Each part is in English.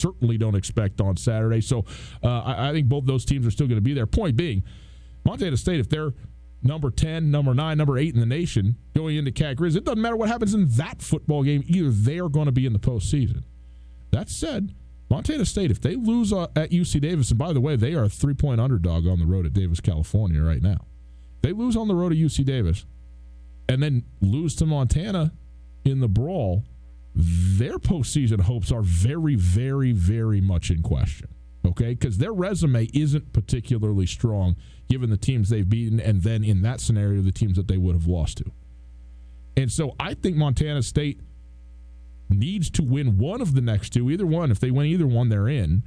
certainly don't expect on Saturday. So I think both those teams are still going to be there. Point being, Montana State, if they're number 10, number 9, number 8 in the nation going into Cat Grizz, it doesn't matter what happens in that football game either. They are going to be in the postseason. That said, Montana State, if they lose at UC Davis, and by the way, they are a 3-point underdog on the road at Davis, California right now. If they lose on the road at UC Davis and then lose to Montana in the brawl, their postseason hopes are very, very, very much in question. Okay? Because their resume isn't particularly strong given the teams they've beaten and then in that scenario, the teams that they would have lost to. And so I think Montana State needs to win one of the next two, either one. If they win either one, they're in.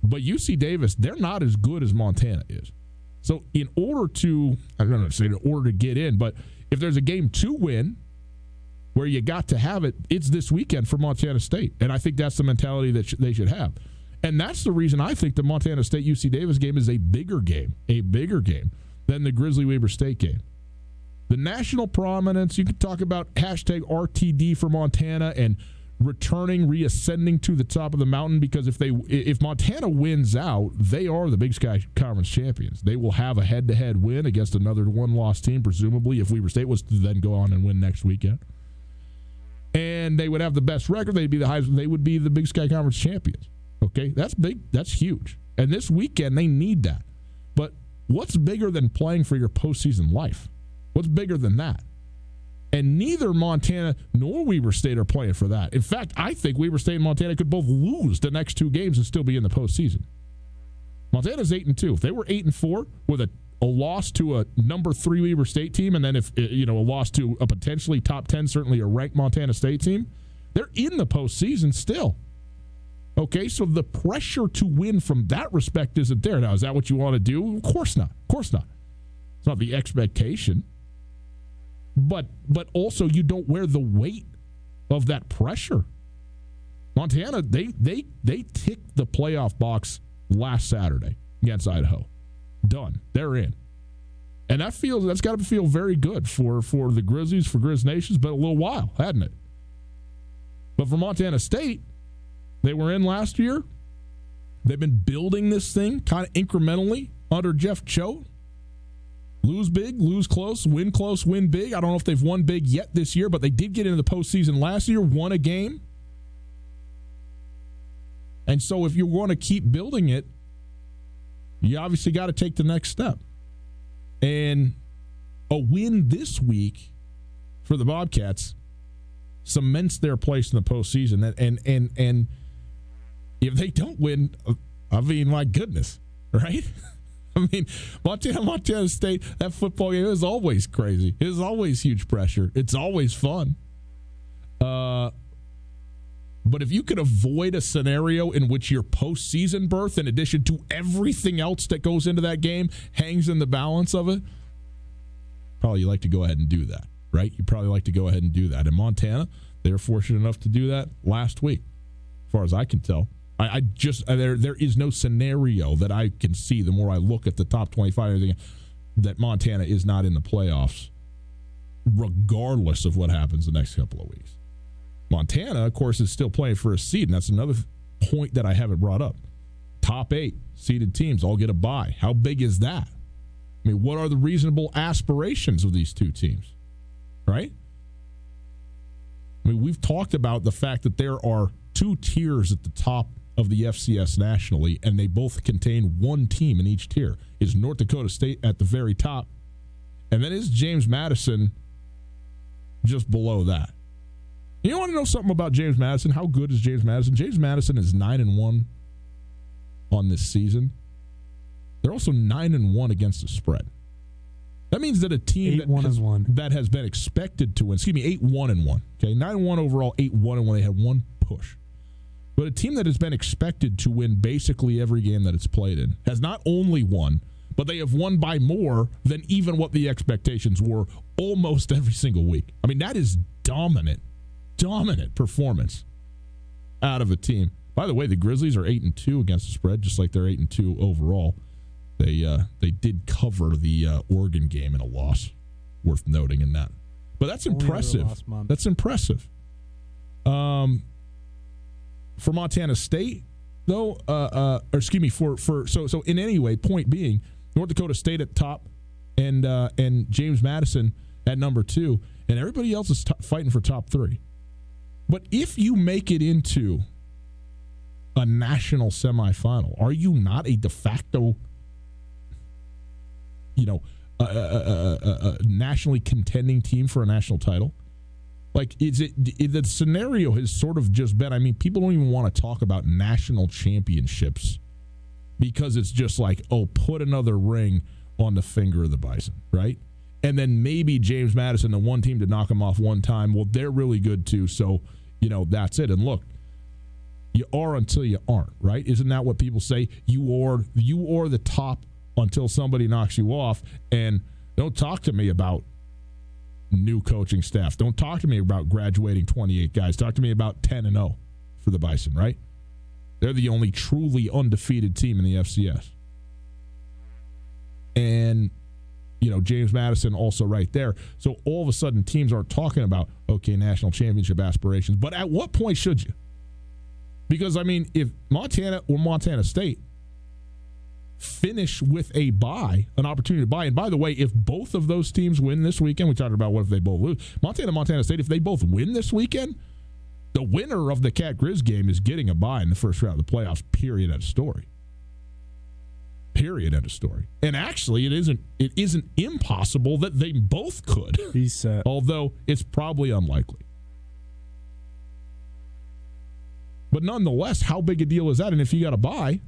But UC Davis, they're not as good as Montana is. So in order to, I don't know, say in order to get in, but if there's a game to win where you got to have it, it's this weekend for Montana State. And I think that's the mentality that they should have. And that's the reason I think the Montana State-UC Davis game is a bigger game than the Grizzly-Weber State game. The national prominence, you can talk about hashtag RTD for Montana and returning, reascending to the top of the mountain, because if Montana wins out, they are the Big Sky Conference champions. They will have a head-to-head win against another one-loss team, presumably, if Weber State was to then go on and win next weekend. And they would have the best record. They'd be the highest. They would be the Big Sky Conference champions. Okay, that's big. That's huge. And this weekend, they need that. But what's bigger than playing for your postseason life? What's bigger than that? And neither Montana nor Weber State are playing for that. In fact, I think Weber State and Montana could both lose the next two games and still be in the postseason. Montana's 8-2. If they were 8-4 with a loss to a number 3 Weber State team, and then if a loss to a potentially top 10, certainly a ranked Montana State team, they're in the postseason still. Okay, so the pressure to win from that respect isn't there. Now, is that what you want to do? Of course not. Of course not. It's not the expectation. But also you don't wear the weight of that pressure. Montana, they ticked the playoff box last Saturday against Idaho. Done. They're in. And that's got to feel very good for the Grizzlies, for Grizz Nations, but a little while, hadn't it? But for Montana State, they were in last year. They've been building this thing kind of incrementally under Jeff Choate. Lose big, lose close, win big. I don't know if they've won big yet this year, but they did get into the postseason last year, won a game. And so if you want to keep building it, you obviously got to take the next step. And a win this week for the Bobcats cements their place in the postseason. And if they don't win, I mean, my goodness, right? I mean, Montana State, that football game is always crazy. It is always huge pressure. It's always fun. But if you could avoid a scenario in which your postseason berth, in addition to everything else that goes into that game, hangs in the balance of it, probably you like to go ahead and do that, right? You probably like to go ahead and do that. In Montana, they were fortunate enough to do that last week, as far as I can tell. There is no scenario that I can see, the more I look at the top 25 and everything, that Montana is not in the playoffs, regardless of what happens the next couple of weeks. Montana, of course, is still playing for a seed, and that's another point that I haven't brought up. Top 8 seeded teams all get a bye. How big is that? I mean, what are the reasonable aspirations of these two teams, right? I mean, we've talked about the fact that there are 2 tiers at the top of the FCS nationally, and they both contain one team in each tier. Is North Dakota State at the very top, and then is James Madison just below that. You want to know something about James Madison? How good is James Madison? James Madison is 9-1 on this season. They're also 9-1 against the spread. That means that a team that has been expected to win, 8-1-1. Okay, 9-1 overall, 8-1-1. They had one push. But a team that has been expected to win basically every game that it's played in has not only won, but they have won by more than even what the expectations were almost every single week. I mean, that is dominant performance out of a team. By the way, the Grizzlies are 8-2 against the spread, just like they're 8-2 overall. They did cover the Oregon game in a loss, worth noting in that. But that's impressive. That's impressive. for Montana State, though, or excuse me, so in any way, point being, North Dakota State at top and James Madison at number 2, and everybody else is fighting for top 3. But if you make it into a national semifinal, are you not a de facto, nationally contending team for a national title? Like, the scenario has sort of just been, I mean, people don't even want to talk about national championships because it's just like, oh, put another ring on the finger of the Bison, right? And then maybe James Madison, the one team to knock them off one time, well, they're really good too, so, that's it. And look, you are until you aren't, right? Isn't that what people say? You are the top until somebody knocks you off. And don't talk to me about new coaching staff. Don't talk to me about graduating 28 guys. Talk to me about 10-0 for the Bison, right? They're the only truly undefeated team in the FCS. And, James Madison also right there. So all of a sudden teams aren't talking about, okay, national championship aspirations. But at what point should you? Because, I mean, if Montana or Montana State finish with a bye, an opportunity to bye, and by the way, if both of those teams win this weekend, we talked about what if they both lose. Montana State, if they both win this weekend, the winner of the Cat Grizz game is getting a bye in the first round of the playoffs, period, end of story. Period, end of story. And actually, it isn't impossible that they both could. He's set. Although it's probably unlikely. But nonetheless, how big a deal is that? And if you got a bye,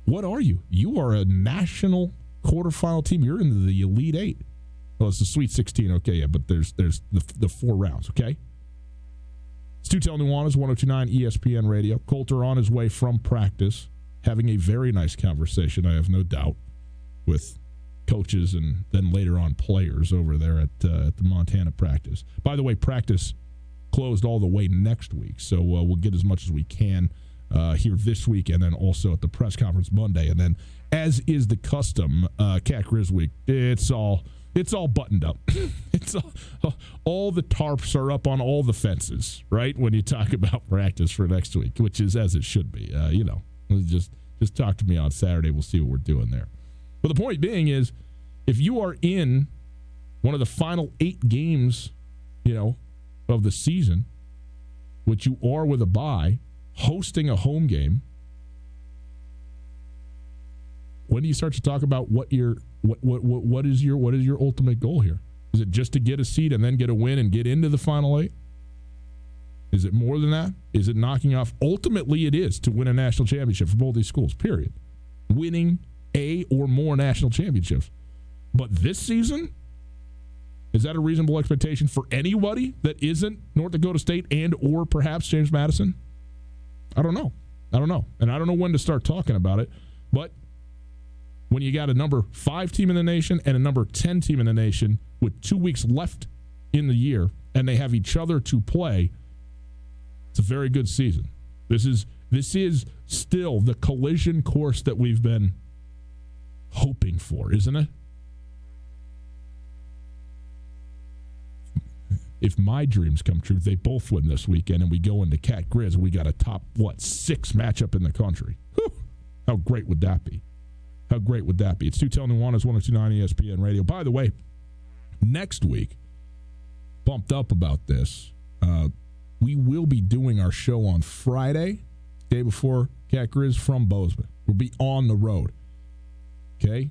what are you? You are a national quarterfinal team. You're in the Elite Eight. Well, it's the Sweet 16, okay, yeah, but there's the 4 rounds, okay? Stu Tell Nuanez, 102.9 ESPN Radio. Colter on his way from practice, having a very nice conversation, I have no doubt, with coaches and then later on players over there at the Montana practice. By the way, practice closed all the way next week, so we'll get as much as we can here this week, and then also at the press conference Monday, and then as is the custom, Cat Grizz Week, it's all buttoned up. It's all the tarps are up on all the fences, right? When you talk about practice for next week, which is as it should be. Just talk to me on Saturday. We'll see what we're doing there. But the point being is, if you are in one of the final 8 games, of the season, which you are with a bye, hosting a home game, when do you start to talk about what is your ultimate goal here? Is it just to get a seed and then get a win and get into the final 8? Is it more than that? Is it knocking off? Ultimately, it is to win a national championship for both these schools, period. Winning a or more national championships. But this season, is that a reasonable expectation for anybody that isn't North Dakota State and or perhaps James Madison? I don't know. And I don't know when to start talking about it. But when you got a number 5 team in the nation and a number 10 team in the nation with 2 weeks left in the year and they have each other to play, it's a very good season. This is still the collision course that we've been hoping for, isn't it? If my dreams come true, they both win this weekend and we go into Cat Grizz, we got a top, 6 matchup in the country. Whew. How great would that be? How great would that be? It's Stu Tell Nuanez, 102.9 ESPN Radio. By the way, next week, bumped up about this, we will be doing our show on Friday, day before Cat Grizz, from Bozeman. We'll be on the road. Okay?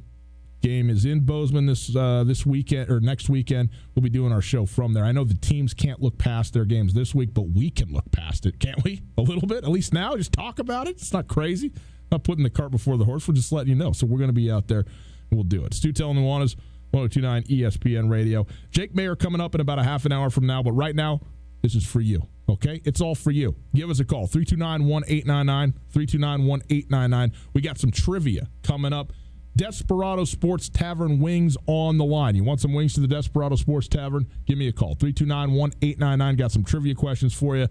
Game is in Bozeman this weekend or next weekend. We'll be doing our show from there. I know the teams can't look past their games this week, but we can look past it, can't we? A little bit, at least now. Just talk about it. It's not crazy. Not putting the cart before the horse. We're just letting you know. So we're going to be out there, and we'll do it. Stu Tell Nuanez, 102.9 ESPN Radio. Jake Mayer coming up in about a half an hour from now, but right now, this is for you, okay? It's all for you. Give us a call, 329-1899, 329-1899. We got some trivia coming up. Desperado Sports Tavern wings on the line. You want some wings to the Desperado Sports Tavern? Give me a call, 329-1899. Got some trivia questions for you.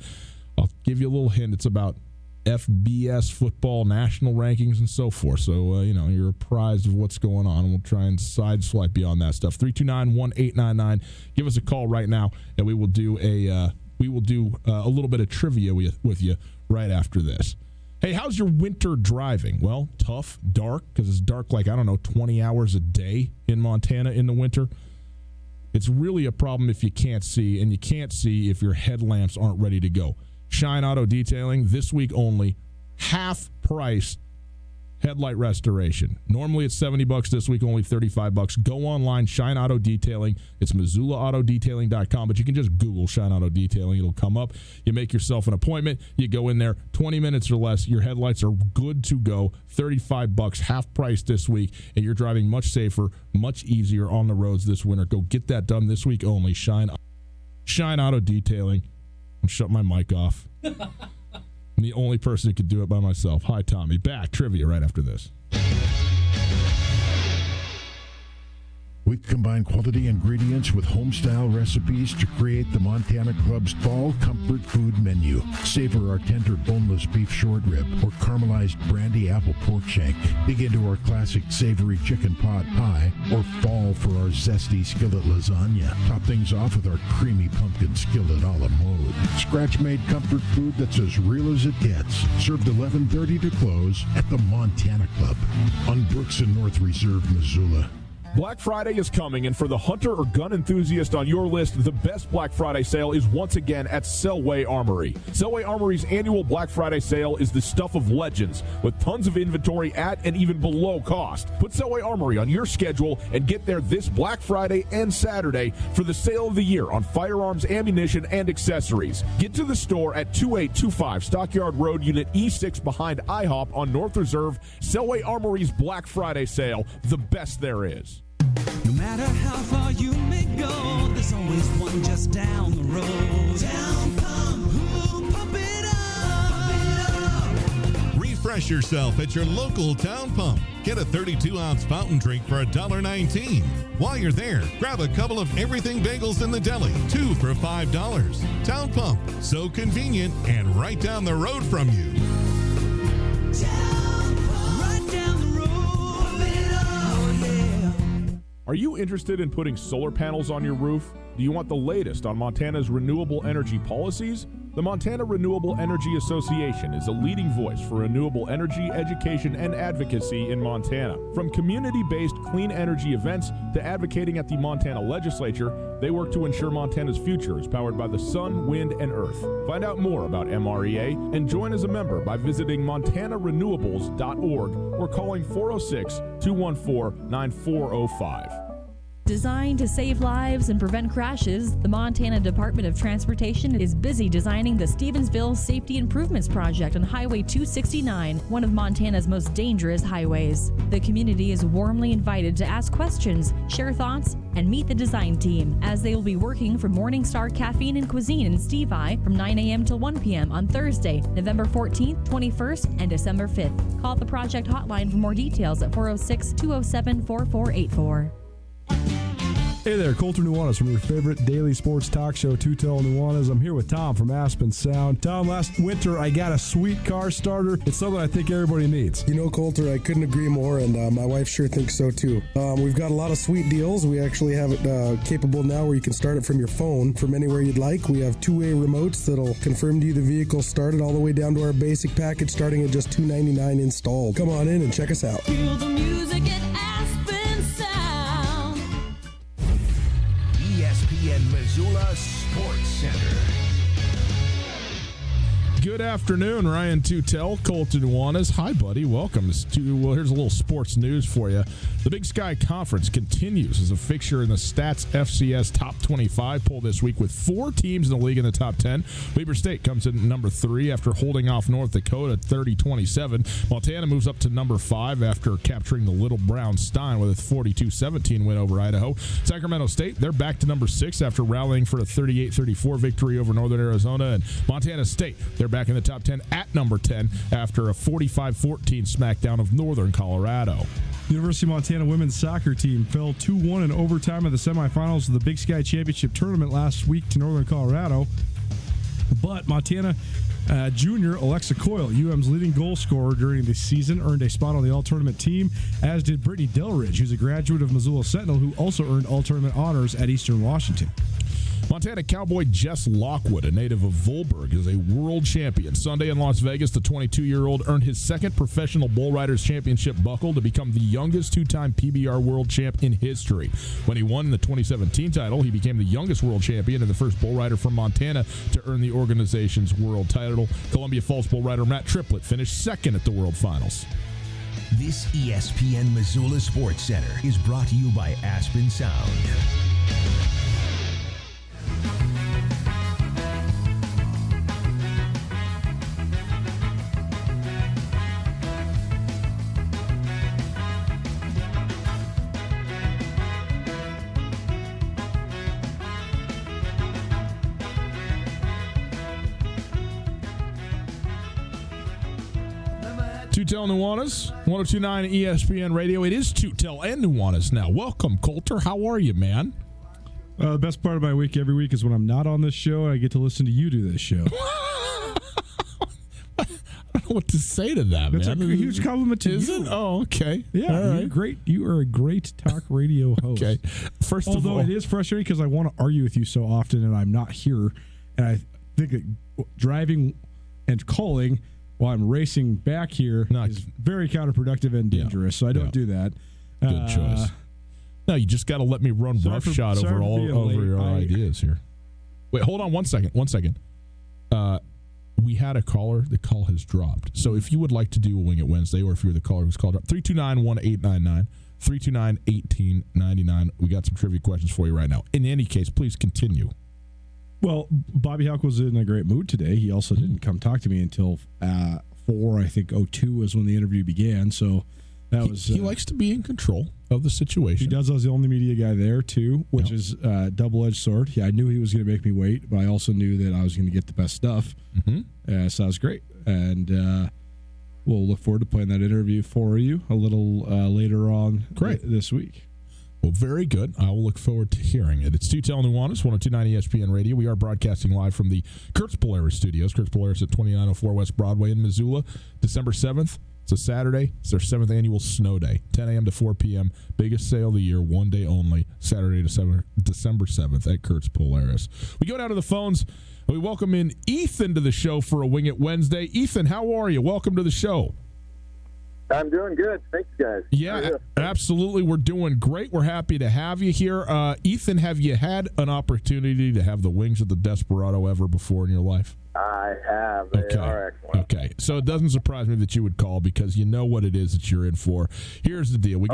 I'll give you a little hint. It's about FBS football, national rankings, and so forth. So, you're apprised of what's going on. We'll try and sideswipe you on that stuff. 329-1899. Give us a call right now, and we will do a little bit of trivia with you right after this. Hey, how's your winter driving? Well, tough, dark, because it's dark 20 hours a day in Montana in the winter. It's really a problem if you can't see, and you can't see if your headlamps aren't ready to go. Shine Auto Detailing, this week only, half price headlight restoration. Normally it's $70, this week only $35. Go online, Shine Auto Detailing. It's MissoulaAutoDetailing.com, but you can just Google Shine Auto Detailing. It'll come up. You make yourself an appointment. You go in there, 20 minutes or less. Your headlights are good to go. $35, half price this week, and you're driving much safer, much easier on the roads this winter. Go get that done this week only. Shine Auto Detailing. I'm shutting my mic off. I'm the only person who could do it by myself. Hi, Tommy. Back. Trivia right after this. We've combined quality ingredients with home-style recipes to create the Montana Club's fall comfort food menu. Savor our tender boneless beef short rib or caramelized brandy apple pork shank. Dig into our classic savory chicken pot pie or fall for our zesty skillet lasagna. Top things off with our creamy pumpkin skillet a la mode. Scratch-made comfort food that's as real as it gets. Served 11:30 to close at the Montana Club on Brooks and North Reserve, Missoula. Black Friday is coming, and for the hunter or gun enthusiast on your list, the best Black Friday sale is once again at Selway Armory. Selway Armory's annual Black Friday sale is the stuff of legends, with tons of inventory at and even below cost. Put Selway Armory on your schedule and get there this Black Friday and Saturday for the sale of the year on firearms, ammunition, and accessories. Get to the store at 2825 Stockyard Road, Unit E6 behind IHOP on North Reserve. Selway Armory's Black Friday sale, the best there is. No matter how far you may go, there's always one just down the road. Town Pump, who pump it up. Refresh yourself at your local Town Pump. Get a 32-ounce fountain drink for $1.19. While you're there, grab a couple of everything bagels in the deli, 2 for $5. Town Pump, so convenient and right down the road from you. Town Pump, right down the road. Pump it up, oh yeah. Are you interested in putting solar panels on your roof? Do you want the latest on Montana's renewable energy policies? The Montana Renewable Energy Association is a leading voice for renewable energy education and advocacy in Montana. From community-based clean energy events to advocating at the Montana legislature, they work to ensure Montana's future is powered by the sun, wind, and earth. Find out more about MREA and join as a member by visiting montanarenewables.org or calling 406-214-9405. Designed to save lives and prevent crashes, the Montana Department of Transportation is busy designing the Stevensville Safety Improvements Project on Highway 269, one of Montana's most dangerous highways. The community is warmly invited to ask questions, share thoughts, and meet the design team, as they will be working for Morningstar Caffeine and Cuisine in Stevie from 9 a.m. till 1 p.m. on Thursday, November 14th, 21st, and December 5th. Call the project hotline for more details at 406-207-4484. Hey there, Colter Nuanez from your favorite daily sports talk show, Two Tell Nuanez. I'm here with Tom from Aspen Sound. Tom, last winter I got a sweet car starter. It's something I think everybody needs. You know, Colter, I couldn't agree more, and my wife sure thinks so too. We've got a lot of sweet deals. We actually have it capable now where you can start it from your phone from anywhere you'd like. We have two-way remotes that'll confirm to you the vehicle started, all the way down to our basic package starting at just $299 installed. Come on in and check us out. Feel the music at Aspen Sound. ESPN Missoula Sports Center. Good afternoon, Ryan Tutel, Colton Nuanez. Hi, buddy. Welcome to, well, here's a little sports news for you. The Big Sky Conference continues as a fixture in the Stats FCS Top 25 poll this week with 4 teams in the league in the top 10. Weber State comes in at number 3 after holding off North Dakota 30-27. Montana moves up to number 5 after capturing the Little Brown Stein with a 42-17 win over Idaho. Sacramento State, they're back to number 6 after rallying for a 38-34 victory over Northern Arizona. And Montana State, they're back in the top 10 at number 10 after a 45-14 smackdown of Northern Colorado. The University of Montana women's soccer team fell 2-1 in overtime of the semifinals of the Big Sky Championship tournament last week to Northern Colorado. But Montana junior Alexa Coyle, UM's leading goal scorer during the season, earned a spot on the all-tournament team, as did Brittany Delridge, who's a graduate of Missoula Sentinel, who also earned all-tournament honors at Eastern Washington. Montana Cowboy Jess Lockwood, a native of Volberg, is a world champion. Sunday in Las Vegas, the 22-year-old earned his second professional Bull Riders Championship buckle to become the youngest two-time PBR world champ in history. When he won the 2017 title, he became the youngest world champion and the first Bull Rider from Montana to earn the organization's world title. Columbia Falls Bull Rider Matt Triplett finished second at the World Finals. This ESPN Missoula Sports Center is brought to you by Aspen Sound. Tutel Nuanez, 102.9 ESPN Radio. It is Tutel and Nuanez now. Welcome, Coulter. How are you, man? The best part of my week every week is when I'm not on this show and I get to listen to you do this show. I don't know what to say to that, That's man. a huge compliment to Is you. it? Oh, okay. Yeah, All you're right. great. You are a great talk radio host. Okay. First of Although all, it is frustrating because I want to argue with you so often and I'm not here. And I think that driving and calling while I'm racing back here is very counterproductive and dangerous. So I don't do that. Good choice. No, you just got to let me run roughshod over your ideas here. Wait, hold on 1 second. 1 second. We had a caller. The call has dropped. So if you would like to do a Wing It Wednesday, or if you're the caller who's called up, 329-1899, 329-1899. We got some trivia questions for you right now. In any case, please continue. Well, Bobby Houck was in a great mood today. He also didn't come talk to me until 4:02 was when the interview began. So that was he likes to be in control of the situation. He does. I was the only media guy there too, which is a double-edged sword. Yeah, I knew he was going to make me wait, but I also knew that I was going to get the best stuff. So that was great, and we'll look forward to playing that interview for you a little later on this week. Well, very good. I will look forward to hearing it. It's Tutel Nuanez, 102.9 ESPN Radio. We are broadcasting live from the Kurtz Polaris studios. Kurtz Polaris at 2904 West Broadway in Missoula. December 7th. It's a Saturday. It's their 7th annual snow day. 10 a.m. to 4 p.m. Biggest sale of the year. 1 day only. Saturday, December 7th at Kurtz Polaris. We go down to the phones. We welcome in Ethan to the show for a Wing It Wednesday. Ethan, how are you? Welcome to the show. I'm doing good. Thanks, guys. Yeah, absolutely. We're doing great. We're happy to have you here. Ethan, have you had an opportunity to have the wings of the Desperado ever before in your life? I have. They are excellent. Okay. So it doesn't surprise me that you would call because you know what it is that you're in for. Here's the deal.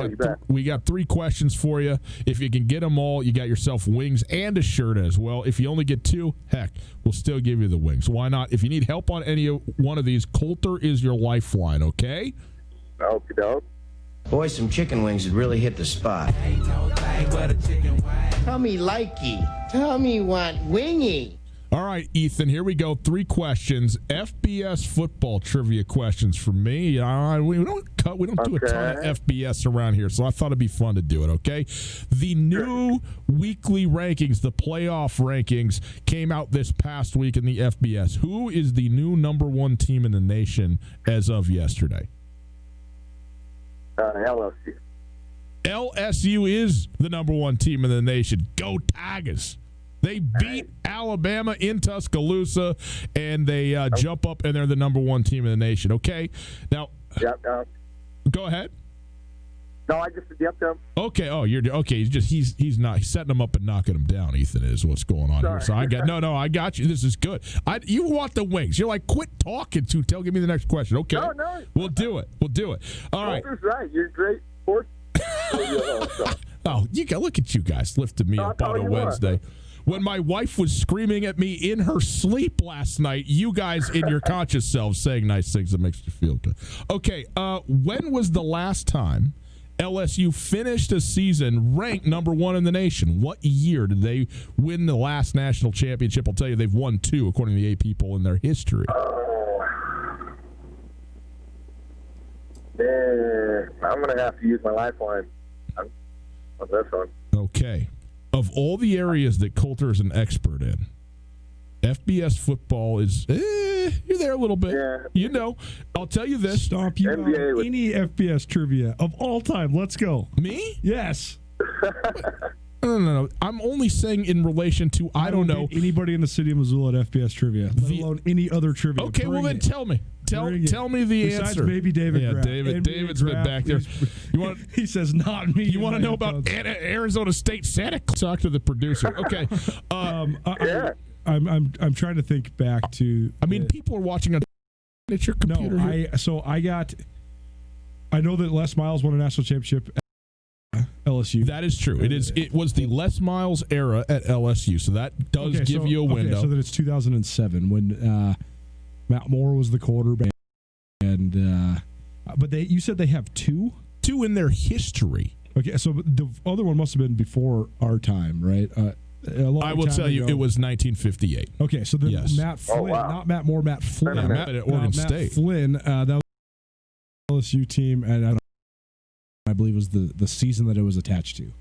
We got 3 questions for you. If you can get them all, you got yourself wings and a shirt as well. If you only get 2, heck, we'll still give you the wings. Why not? If you need help on any one of these, Coulter is your lifeline, okay? Okie doke. Boy, some chicken wings would really hit the spot. Tell me likey. Tell me want wingy. All right, Ethan, here we go. 3 questions. FBS football trivia questions from me. We don't do a ton of FBS around here, so I thought it'd be fun to do it, okay? The new weekly rankings, the playoff rankings, came out this past week in the FBS. Who is the new number 1 team in the nation as of yesterday? LSU. LSU is the number 1 team in the nation. Go Tigers. They beat Alabama in Tuscaloosa, and they jump up, and they're the number 1 team in the nation. Okay, now go ahead. No, I just yep. Okay. Oh, you're okay. He's setting them up and knocking them down. Ethan is what's going on here. So I got you. This is good. You want the wings? You're like, quit talking, Tutel. Give me the next question. Okay. No. We'll do it. All right. Walter's right. You're great sports. Oh, look at you guys lifting me up on a Wednesday. When my wife was screaming at me in her sleep last night, you guys in your conscious selves saying nice things that makes you feel good. Okay, when was the last time LSU finished a season ranked number 1 in the nation? What year did they win the last national championship? I'll tell you, they've won 2, according to the AP poll, in their history. I'm going to have to use my lifeline on this one. Okay. Of all the areas that Coulter is an expert in, FBS football is, you're there a little bit. Yeah. I'll tell you this. Stomp you on any FBS trivia of all time. Let's go. Me? Yes. No. I'm only saying in relation to I don't know anybody in the city of Missoula at FBS trivia, let alone any other trivia. Okay, well then tell me. Tell me the Besides answer. maybe David. Yeah, Graff. David's been back there. You want? He says not me. You want to know about Arizona State Santa? Talk to the producer. Okay. I'm trying to think back to. I mean, people are watching on. It's your computer. No, I know that Les Miles won a national championship at LSU. That is true. It was the Les Miles era at LSU, so that does give you a window. So that it's 2007 when Matt Moore was the quarterback, and but you said they have two in their history. Okay, so the other one must have been before our time, right? I will tell you, it was 1958. Okay, so then Matt Flynn, not Matt Moore, Matt Flynn. Matt at Oregon State. Flynn, that was the LSU team, and I believe was the season that it was attached to.